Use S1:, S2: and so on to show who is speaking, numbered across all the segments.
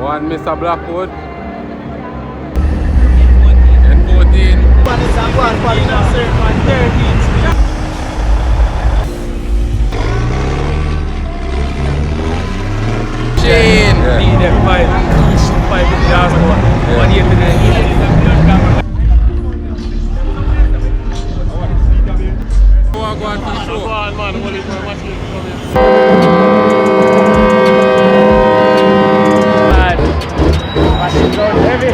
S1: One Mr. Blackwood. N14. Shane.
S2: Yeah. 5 in the last one. 1 year today.
S1: Go on for the show.
S2: Go on, man. What is my watch? Machine gun heavy.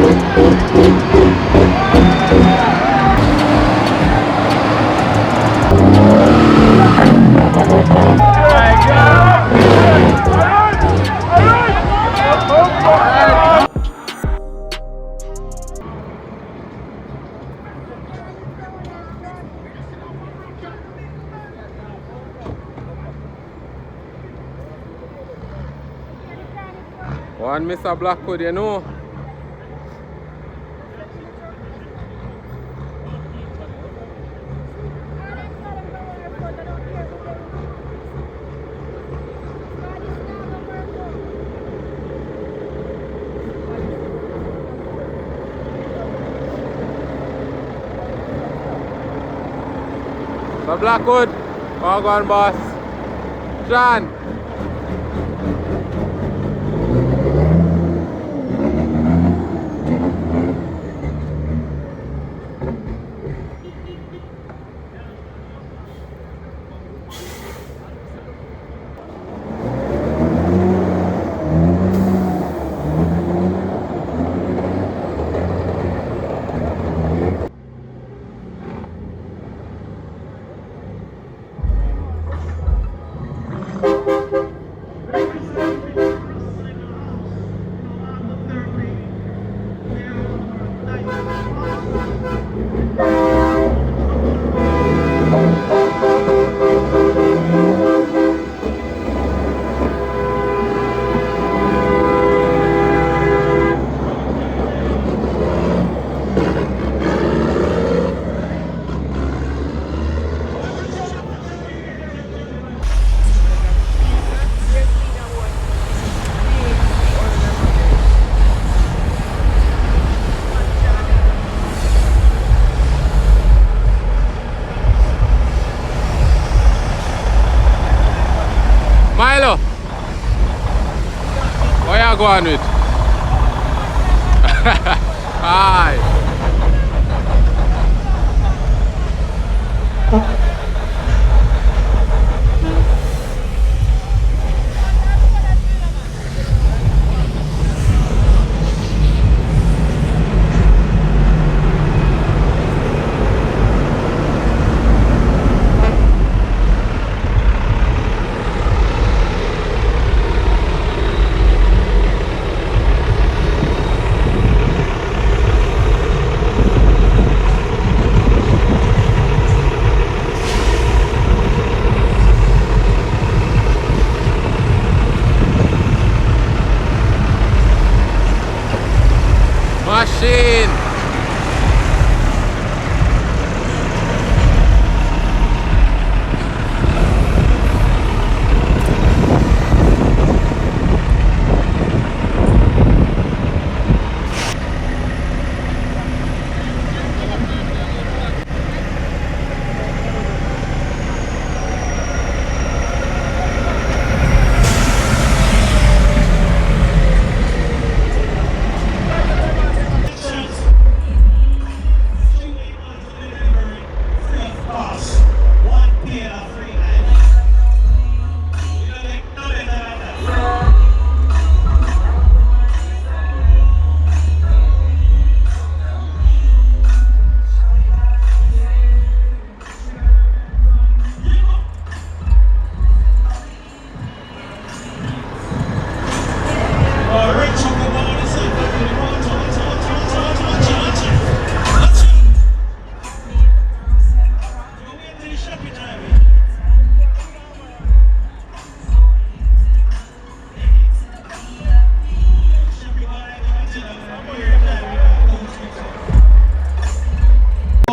S1: One Mr. Blackwood, you know. So Blackwood, all gone boss. John. Milo, what you going with? Hi. Machine.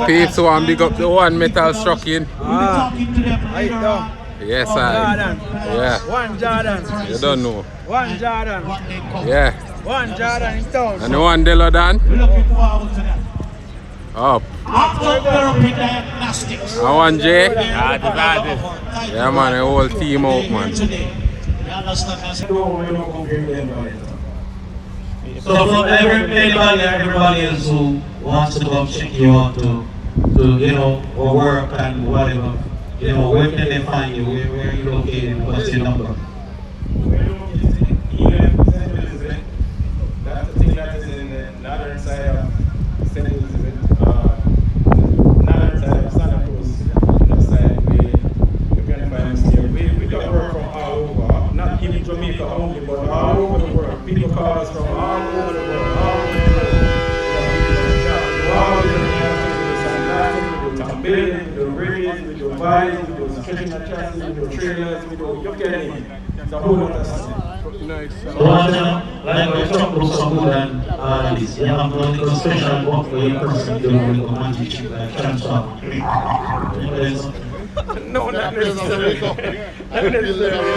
S1: Peace one, big up the One Metal Trucking. Yes, I.
S2: Jordan.
S1: Yeah.
S2: One Jordan.
S1: You don't know.
S2: One Jordan.
S1: Yeah.
S2: One Jordan in town.
S1: And the one Delo Dan?
S3: We're looking forward to that.
S1: Up.
S3: Octotherapy Diagnostics.
S1: And one J?
S2: Ah, divided.
S1: Yeah man, the whole team out man.
S3: Today. You understand? So for everybody else who wants to come check you out to or work and whatever, where can they find you? Where are you located? What's your number?
S4: That's the thing that is in the northern side of St. Elizabeth, northern side of Santa Cruz. That side you can find us here. We got work from all over, not even Jamaica only, but all over the world. People call us from all over the world, all over the world. All over the world. Some building, we do bridges, we do bodies, we do stretching the chassis, we do trailers, we do you get it. It's a whole lot of stuff.
S1: Nice.
S3: So like we talk about some good and this, you have to make a special work for your person to make a magic like transfer.
S4: No, not necessarily. Not necessarily.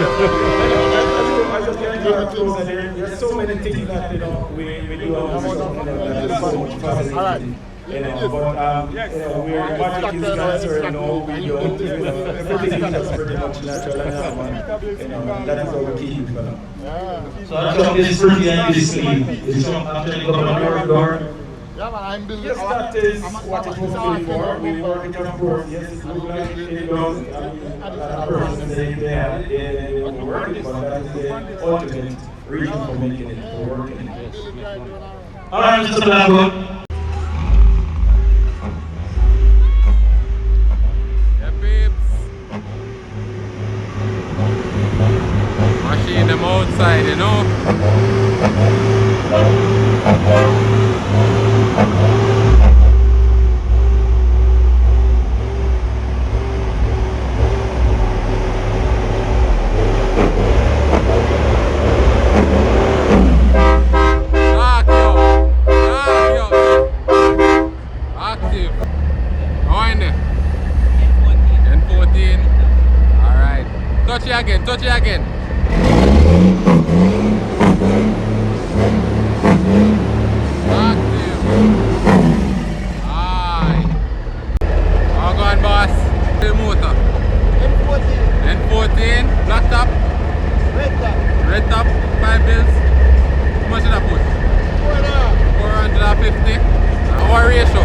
S4: I just can't get close and there's so many things that we do on the that's so much fascinating. But we're magic is concerned, we do everything is just pretty much natural and so on. That is our key for them.
S3: So I talk this pretty and this clean. Is it actually going on your door?
S4: Yes, that is what it was made for. We work it of course. Yes, it looks like it does. A person saying they will work it, but that is the ultimate reason for making it, for working it.
S3: All right, Mr. Blanco.
S1: Machine them outside, you know. Active. How in there? N14. Alright. Touch it again, touch it again. Active. Aye. How going, boss? The motor. N14. Black top. Red top. 5 bills. How much did I put? 450. Our ratio.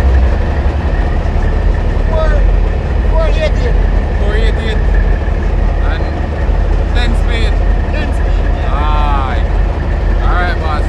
S1: 488. And 10 speed. Aye. Alright, boss.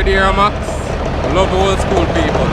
S1: Dear Max, I love old school people.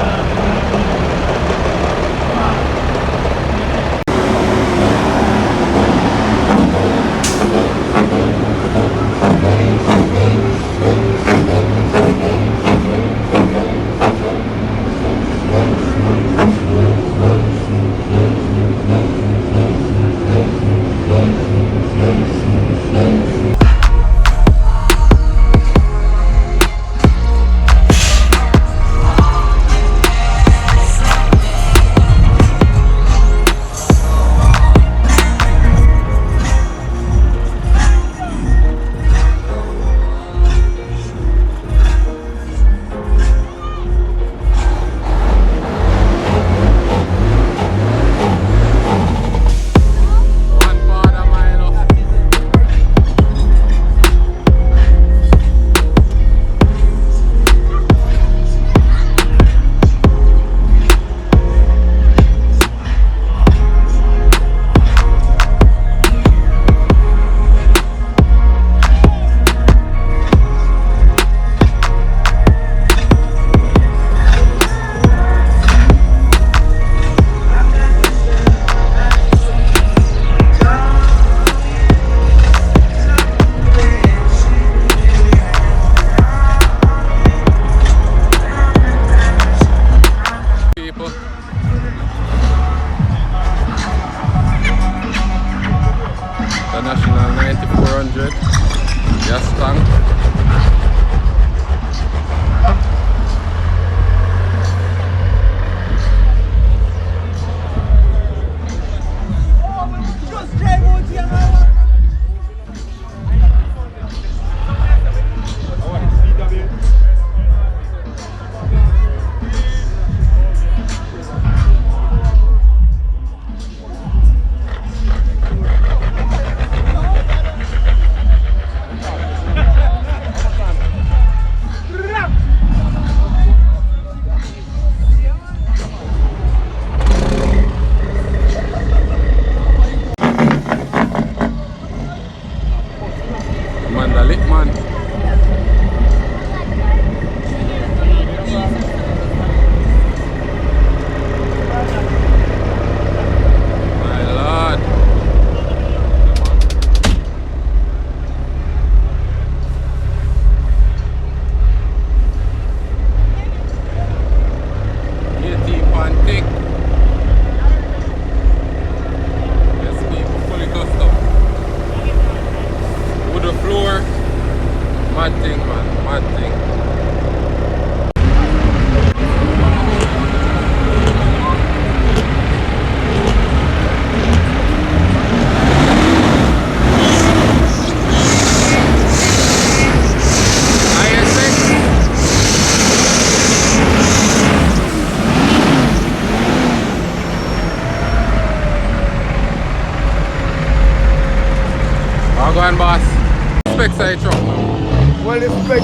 S5: normally spec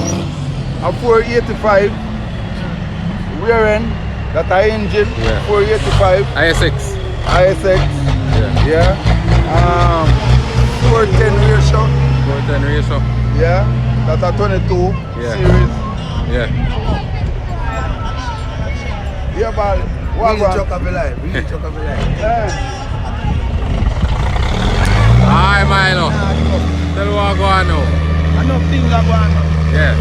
S5: a 485 rear end, that I engine, 485
S1: ISX.
S5: ISX, yeah. 410 ratio,
S1: 410 ratio.
S5: yeah. That's a 22 series.
S1: Yeah.
S5: Yeah, but what
S6: Really chuck up a line. Really chuck up a line.
S1: Hi, Milo. Tell me what go on now.
S6: Enough things are going on.
S1: Yeah.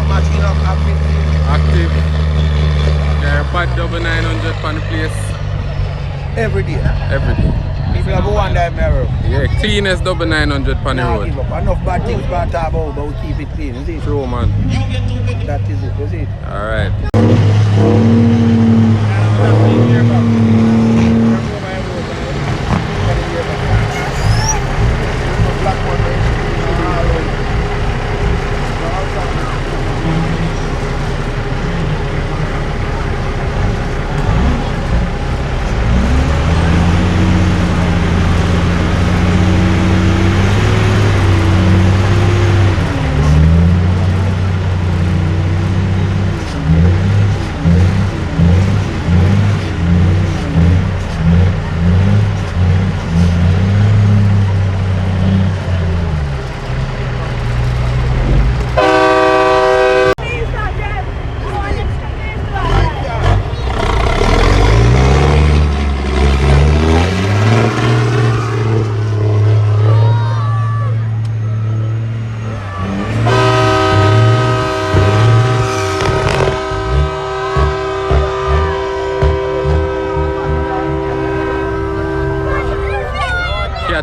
S6: Machine up
S1: Active. Yeah, pad double 900 on the place.
S6: every day.
S1: Every day.
S6: People have one that mirror.
S1: Yeah, cleanest double 900 on the road.
S6: Give up. Enough bad things we talk about, but we keep it clean, is it?
S1: True, man.
S6: That is it, is it?
S1: Alright.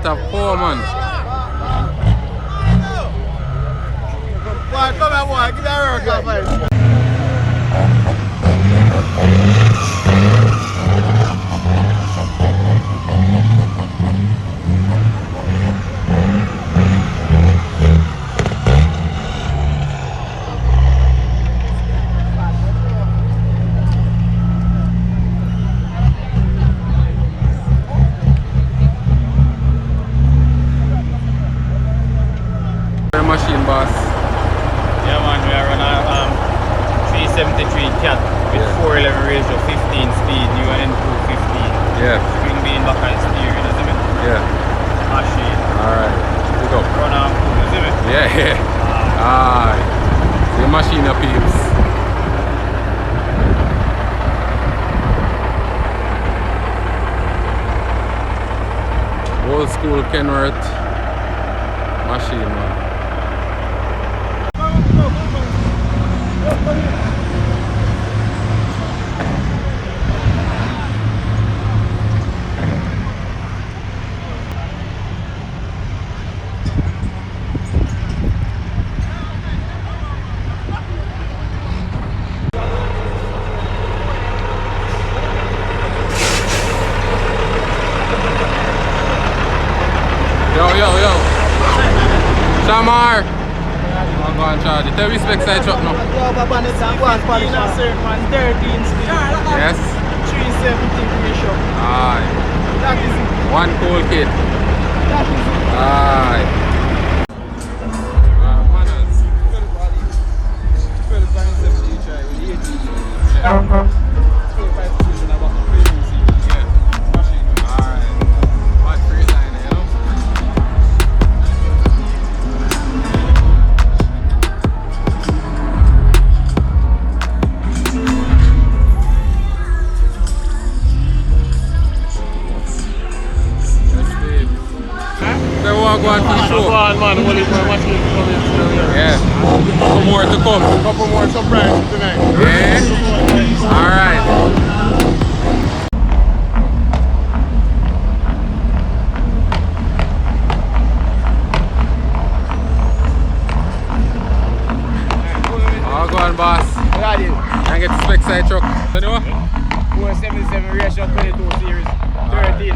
S1: Have 4 man.
S5: Boy, come here, boy. Give me a workout, man.
S1: Machine boss.
S2: Yeah man, we are on a 373 cat with 411 ratio, 15 speed, new N2 15.
S1: Yeah.
S2: Spring bean back and steering, isn't it?
S1: Yeah.
S2: Machine.
S1: Alright. Pick up.
S2: Run on cool, isn't it?
S1: Yeah. Aye. The machine of peeps. Old school Kenworth machine, man. Yo. Shamar! I'm going to charge it. Tell me spec side truck now.
S6: 13 speed.
S1: Yes?
S6: 370 ratio.
S1: Aye.
S6: That is it.
S1: One cool kid.
S6: That is it.
S1: Aye. Yeah. Couple more to come.
S5: Couple more surprises tonight.
S1: Yeah. Alright. Oh, go on, boss.
S6: Got it.
S1: Can I get the spec side truck? You know?
S6: 477 ratio, 22 series, 13.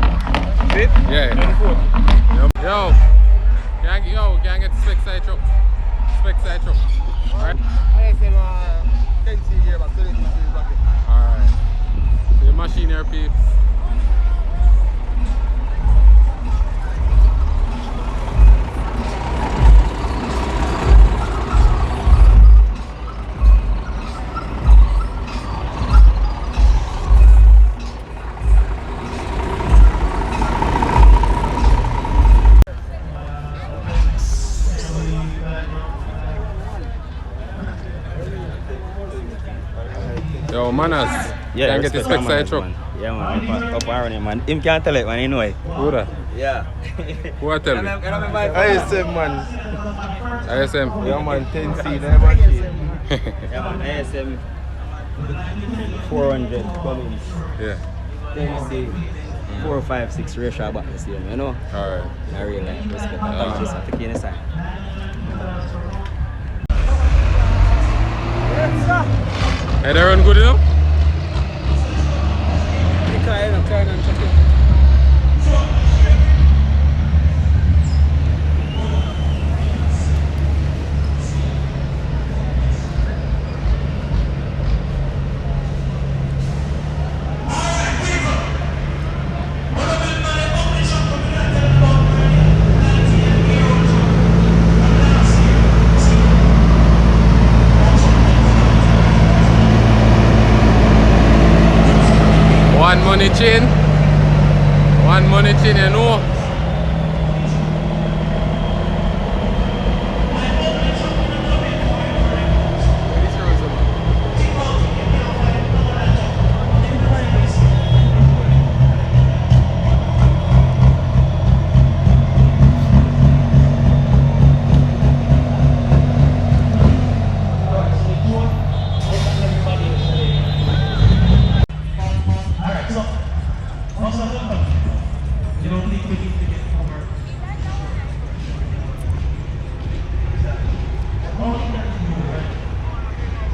S6: Fit?
S1: Yeah.
S6: 24.
S1: Yo. Can I get the spec side truck? Spec side truck. Alright.
S6: I have 10 series here, but 22 series bracket.
S1: Alright. So the machine here, peeps. Yo, manners.
S7: Yeah,
S1: Can't get the specs side truck.
S7: man. Yeah, man. Up around man. Him can't tell it, man, anyway.
S1: Who that?
S7: Yeah.
S1: Who I tell me?
S5: ISM man.
S1: ISM.
S5: Yeah man, 10C, never change.
S7: Yeah, man. ASM 400 Cummins.
S1: Yeah.
S7: 10C 456 ratio about the same, you know?
S1: Alright.
S7: I really like respect. Thank you, sir. Take it aside.
S1: Hey, they run good enough? One money chain, you know.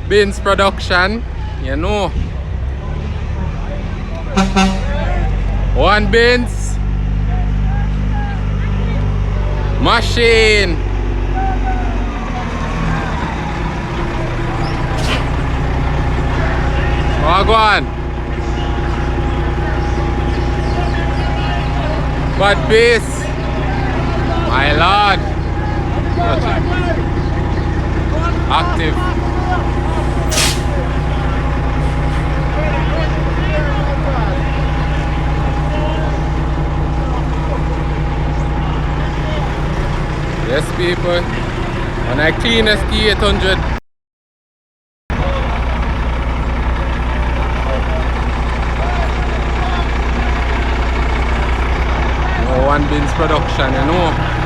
S1: Beans production, you know. One beans machine. Oh, go on. But base, my lord. Active. Yes, people, when I clean a ski 800. No one beans production, you know.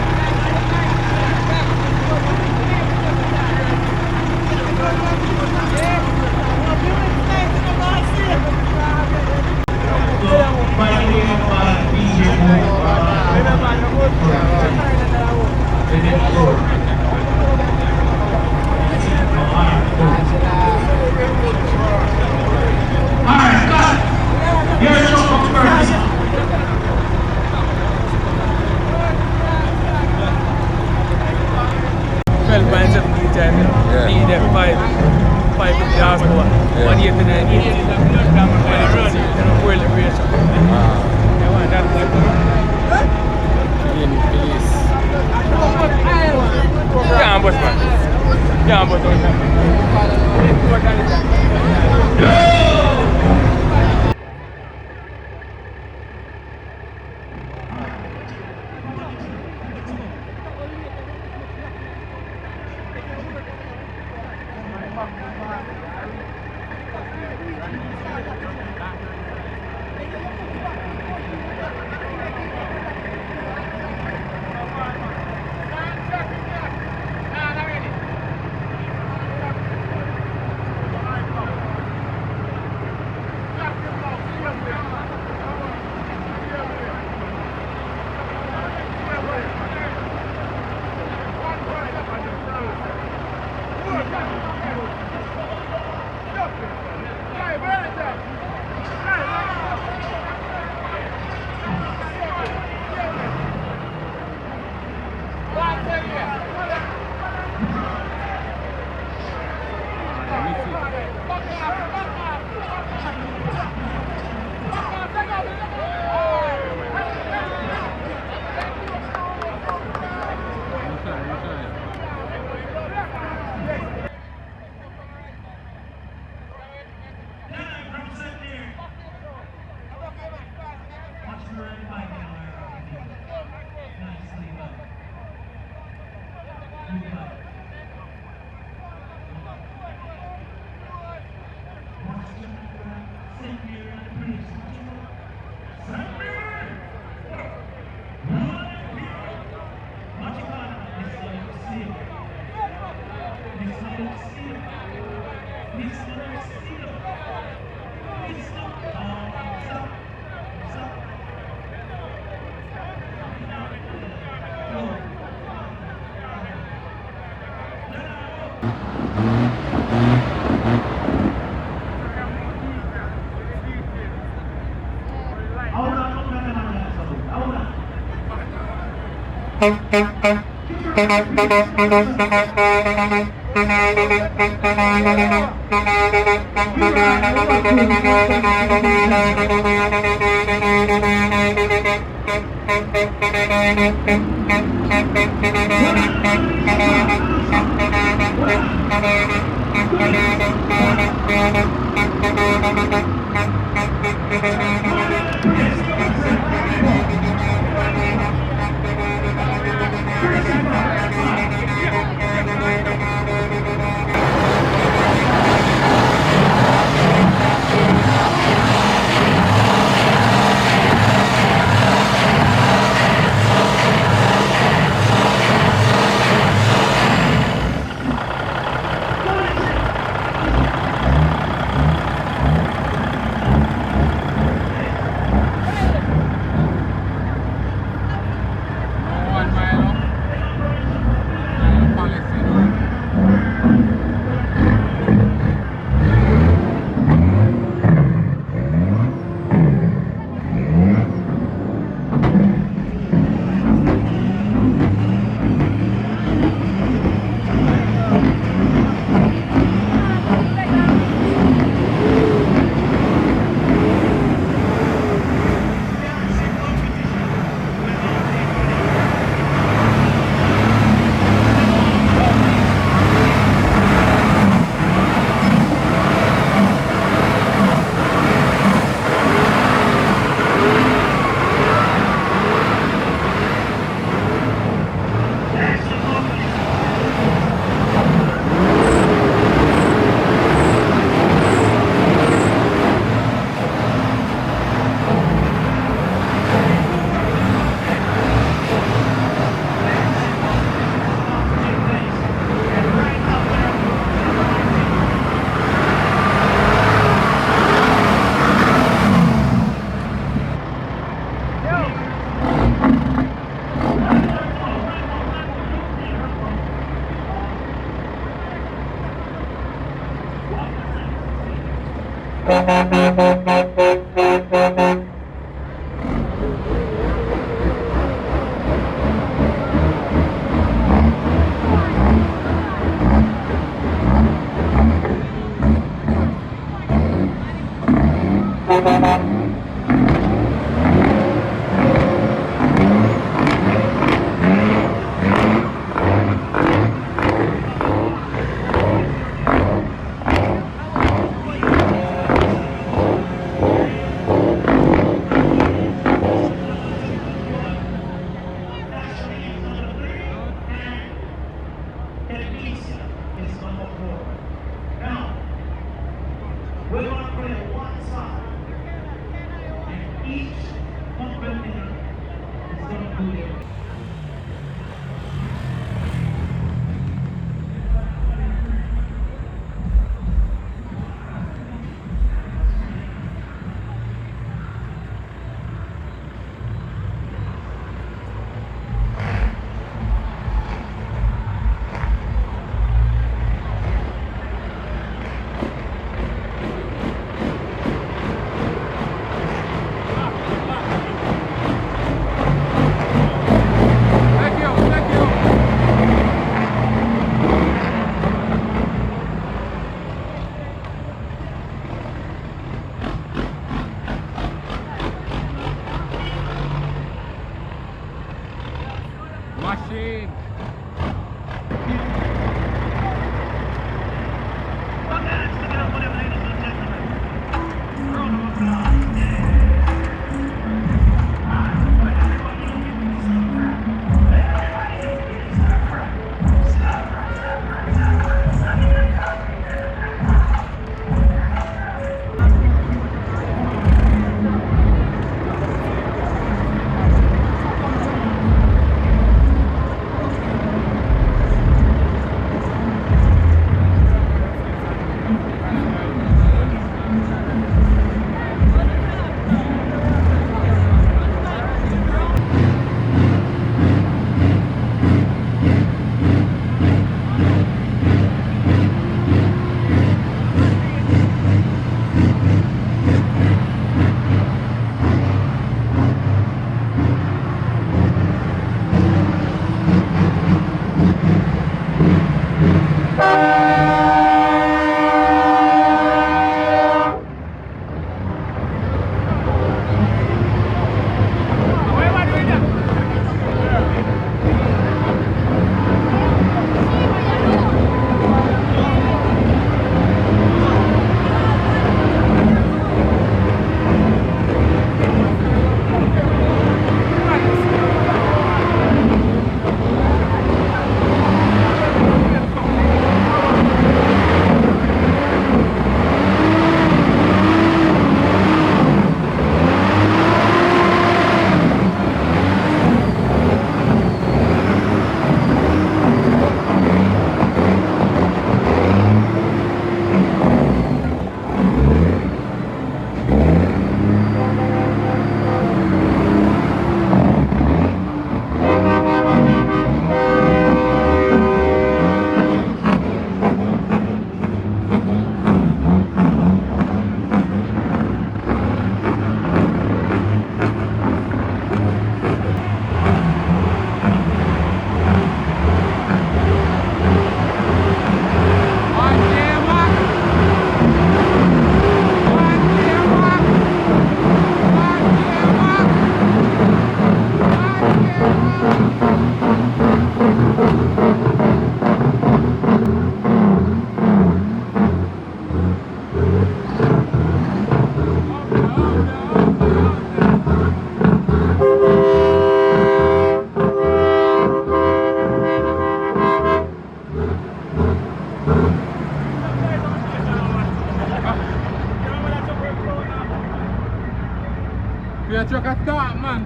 S1: Your truck at start, man.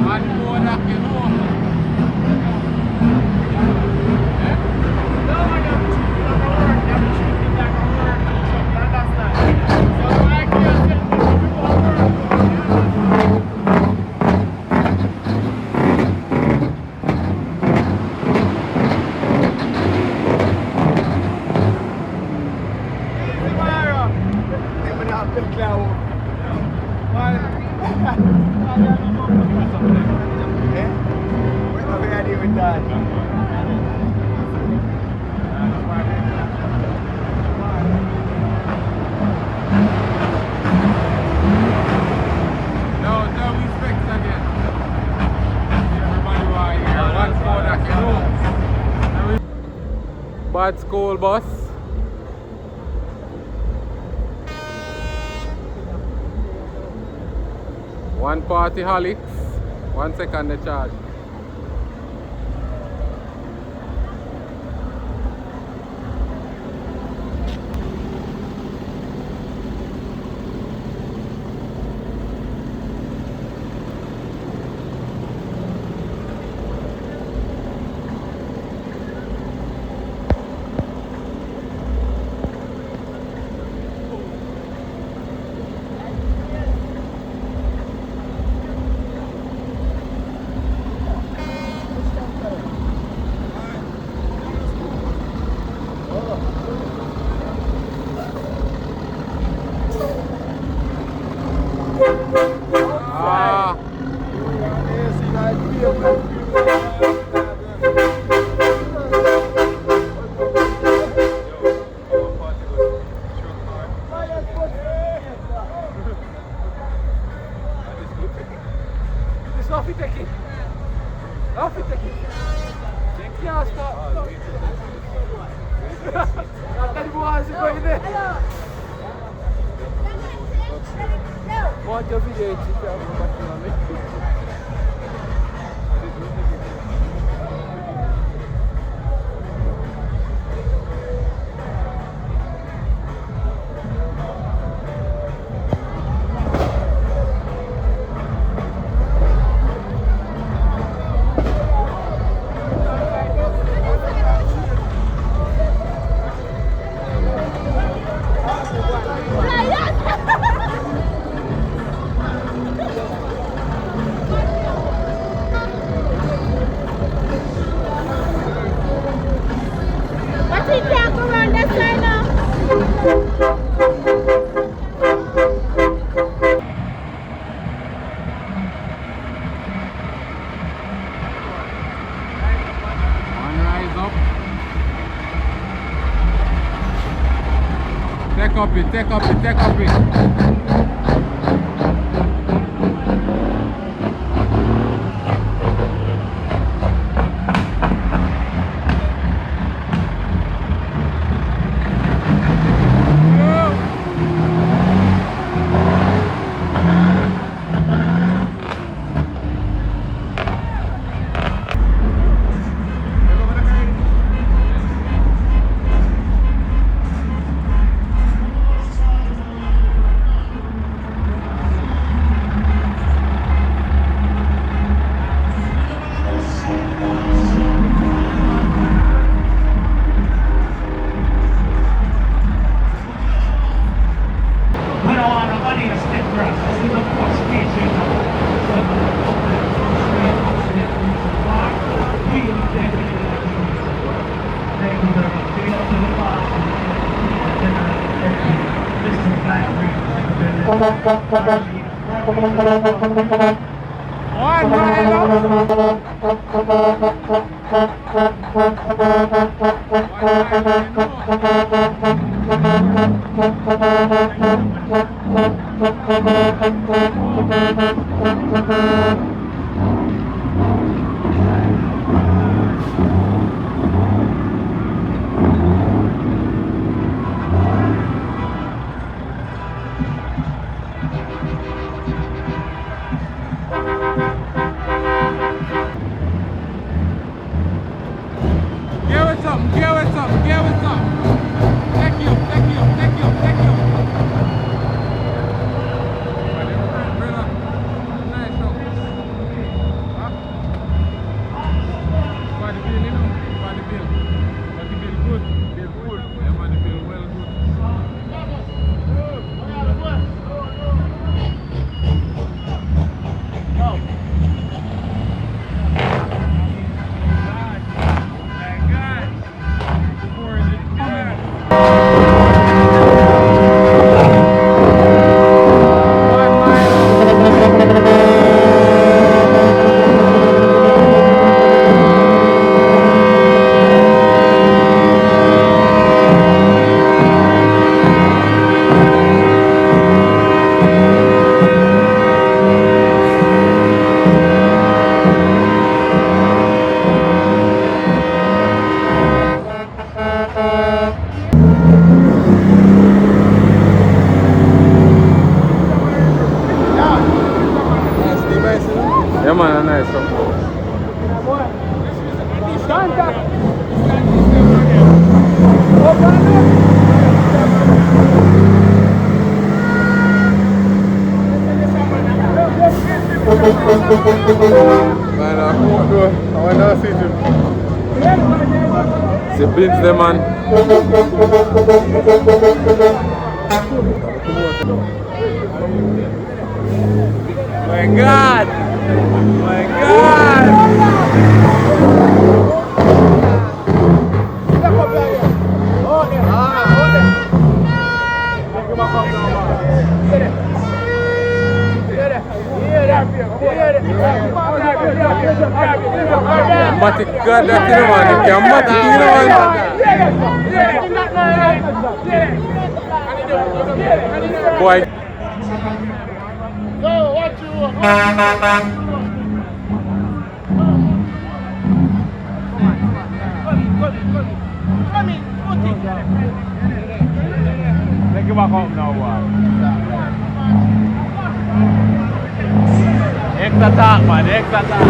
S1: And go back in home. Bad school bus. One party holics, 1 second the charge. Take up it. Yeah, man, a nice one. Man, I won't do it. I want to see him. The beans there, man. My God! My God! Matic God, that's the one. You can't matic the one. Boy.
S6: So, what you want?
S2: Take it back up now, boy. Extra talk, man, extra talk.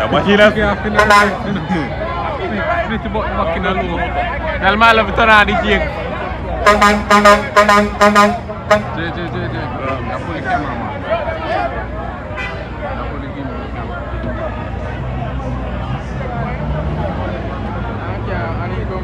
S1: Makina split the makina low. Tell my love turn on the cake. J. I pull the camera, man. I pull the gimbal. I need to go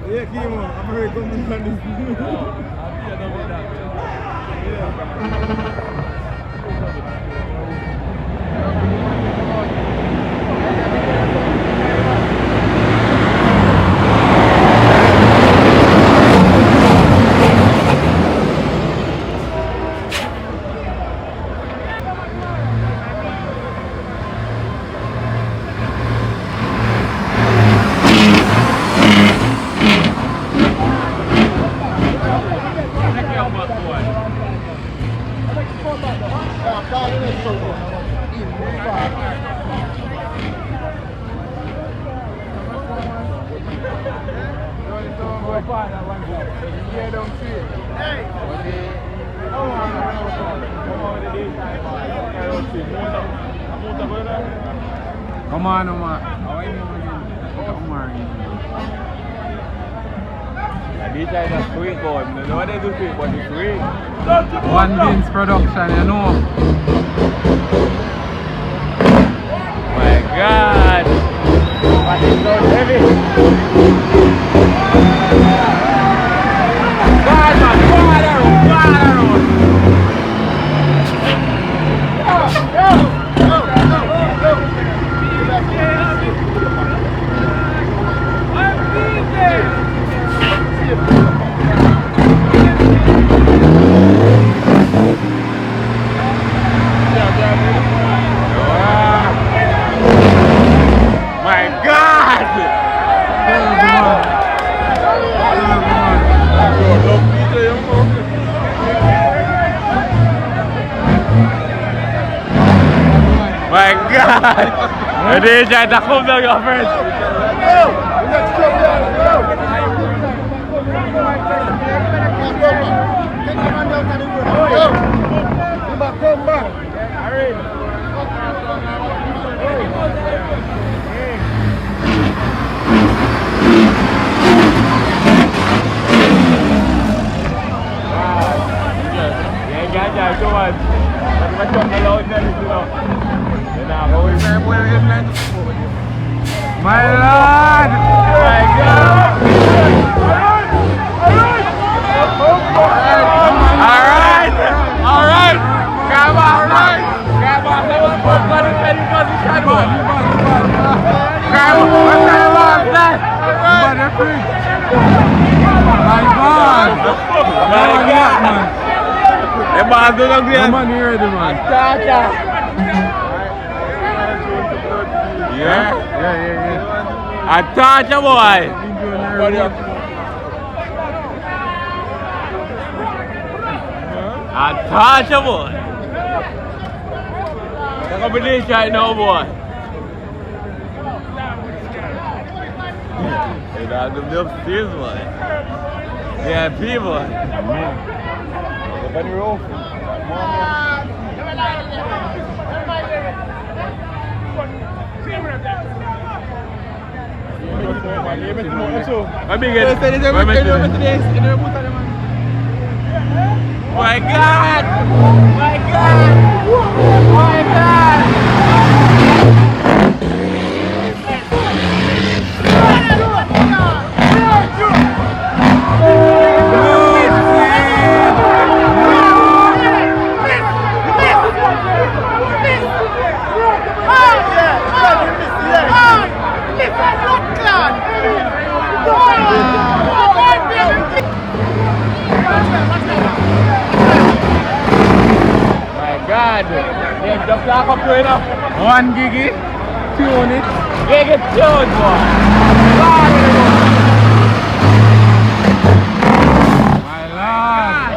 S5: Yeah, Kimo, I'm very good on this. part that one time. Yeah, don't see it. Hey! Come on, man. Come on.
S1: DJI is free, but you know what they do free, but it's free.
S5: One Beans production, you know.
S1: My God! But it's so heavy. God, man, my God! My God! DJI, that comes down your friend.
S5: Come back.
S1: Too much. What's on the load then, you know?
S5: My lord!
S1: My God! Alright! Alright! Come on, alright! Come on, let's put one in any position. Come on, what's that?
S5: My God!
S1: My God, man! The man don't agree.
S5: Come on here, the man.
S1: Yeah. Attack your boy. Attack your boy. Look up this right now, boy. They got them upstairs, boy. Yeah, people. Very often. My God! My God! My God! God, yeah, just lock up to it up.
S5: 1 giggy, 2 on it.
S1: Yeah, get tuned, boy.
S5: My lord.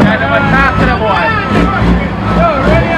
S1: I never talk to the boy.
S5: Yo, ready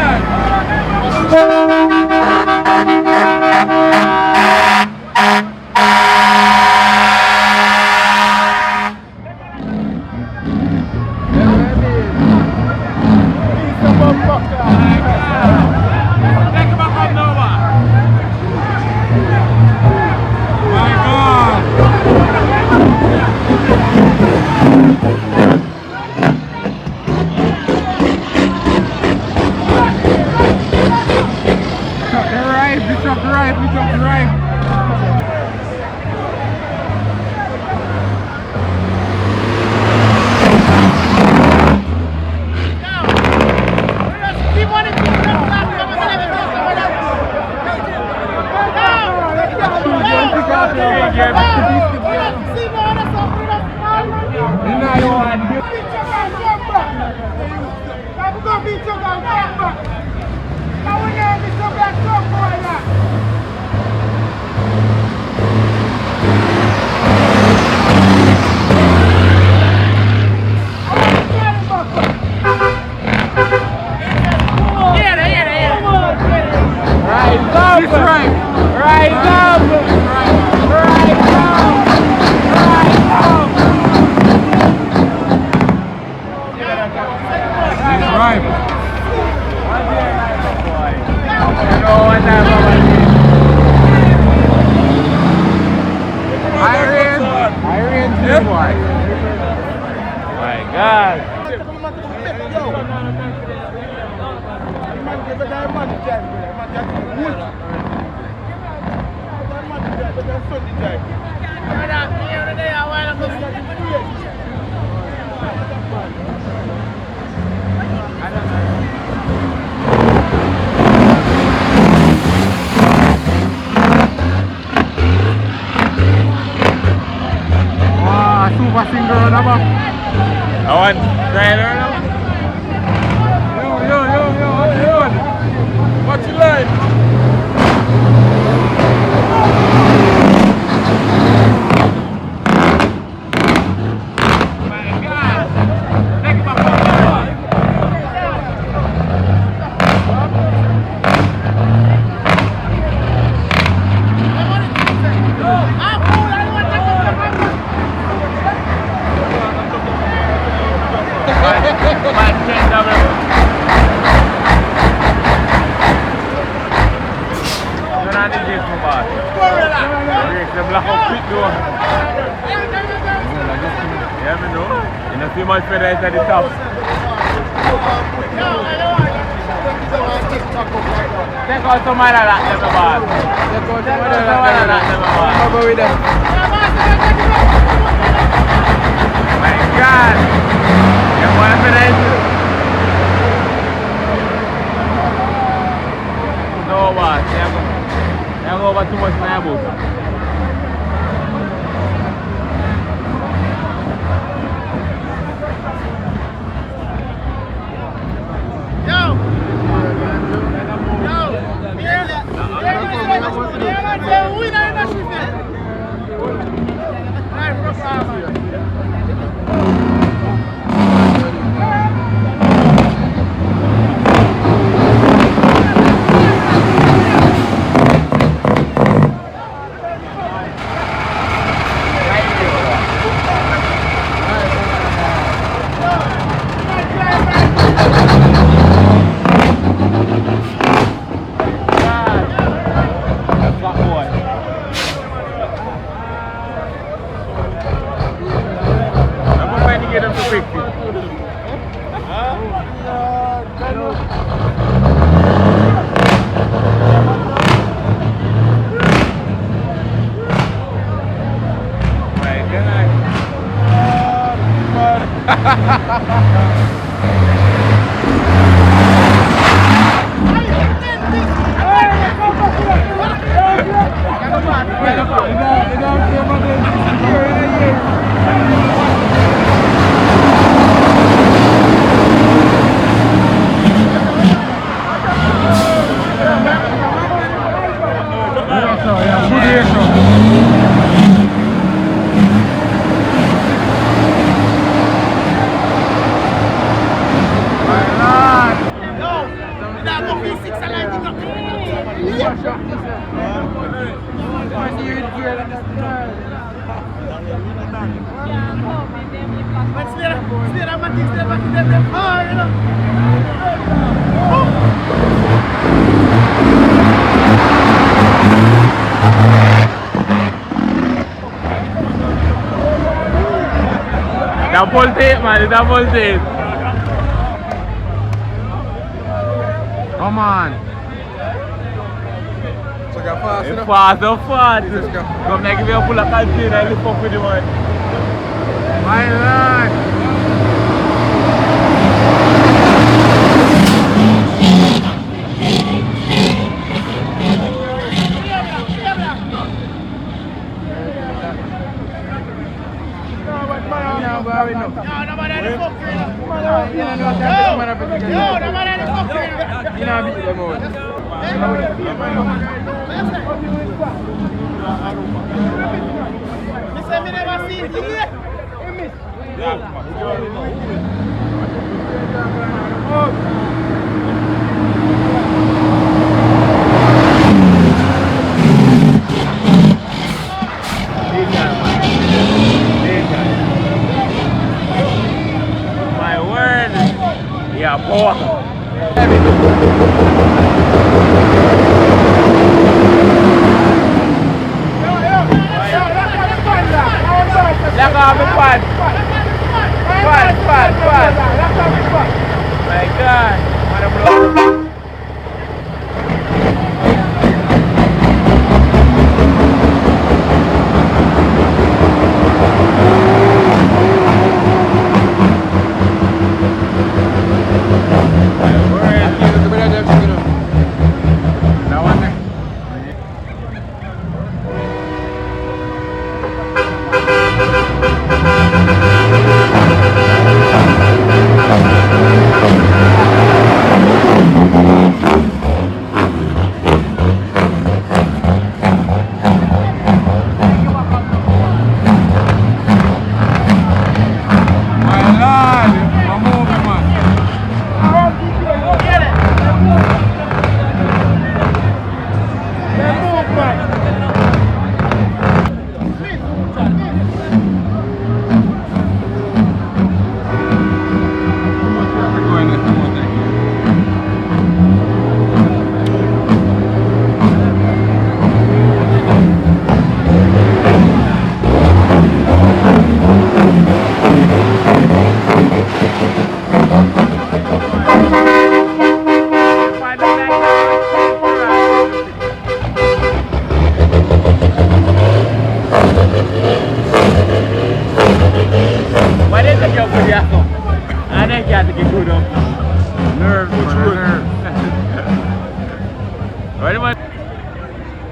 S1: Rise up! on the gate from boss. Break the block up quick door. Yeah, me know. You know, see much feather at the top. Take out some of that, never boss. Take out some of that, never boss. How about with them? My God! You want to finish? No, boss. You have over too much in my book. Double tape, man, double tape. Come on.
S6: So go fast, you know?
S1: Fast. Come like if you pull a container and lift up with the one. My lord. My word. Yeah, boy. Lock off the pad. My God. What a blow.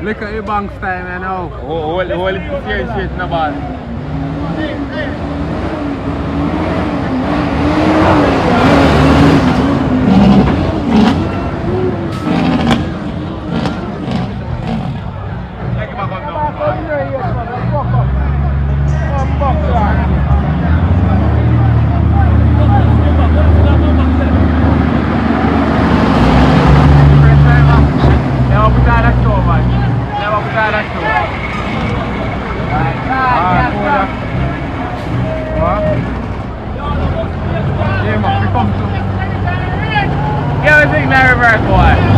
S1: Look at your bank style, man. Now. Hold it here straight in the ball. Everything that reverse, boy.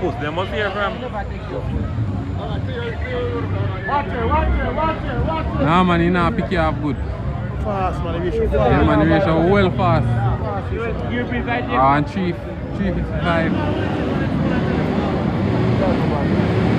S1: boost. They must hear from. Nah, man, he not pick you up good.
S4: Fast, man. The ratio
S1: Yeah, man, the ratio well fast.
S2: Give me that.
S1: And 355.